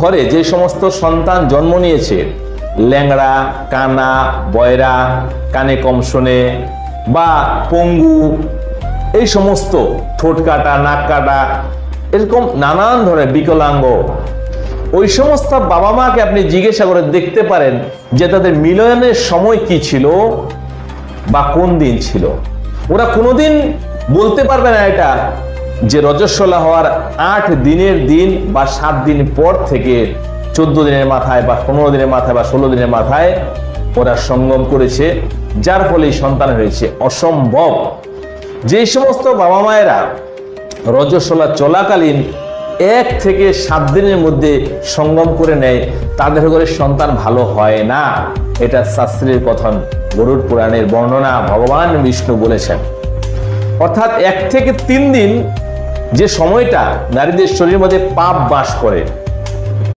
ঘরে যে সমস্ত সন্তান জন্ম নিয়েছে, ল্যাংড়া, কানা, বয়রা, কানে কম শোনে বা পঙ্গু, এই সমস্ত ঠোঁট কাটা, নাক কাটা, এরকম নানান ধরনের বিকলাঙ্গ, ওই সমস্ত বাবা মাকে আপনি জিজ্ঞাসা করে দেখতে পারেন যে তাদের মিলনের সময় কি ছিল বা কোন দিন ছিল। ওরা কোনোদিন বলতে পারবে না এটা যে রজস্বলা হওয়ার 8 দিনের দিন বা 7 দিন পর থেকে 14 দিনের মাথায় বা 15 দিনের মাথায় বা 16 দিনের মাথায় ওরা সঙ্গম করেছে, যার ফলে সন্তান হয়েছে। অসম্ভব। যে সমস্ত বাবা মায়েরা রজস্বলা চলাকালীন 1 থেকে 7 দিনের মধ্যে সঙ্গম করে নেয়, তাদের ঘরে সন্তান ভালো হয় না। এটা শাস্ত্রের কথন, গরুড় পুরাণের বর্ণনা, ভগবান বিষ্ণু বলেছেন। অর্থাৎ 1 থেকে 3 দিন যে সময়টা নারীদের শরীরের মধ্যে পাপ বাস করে,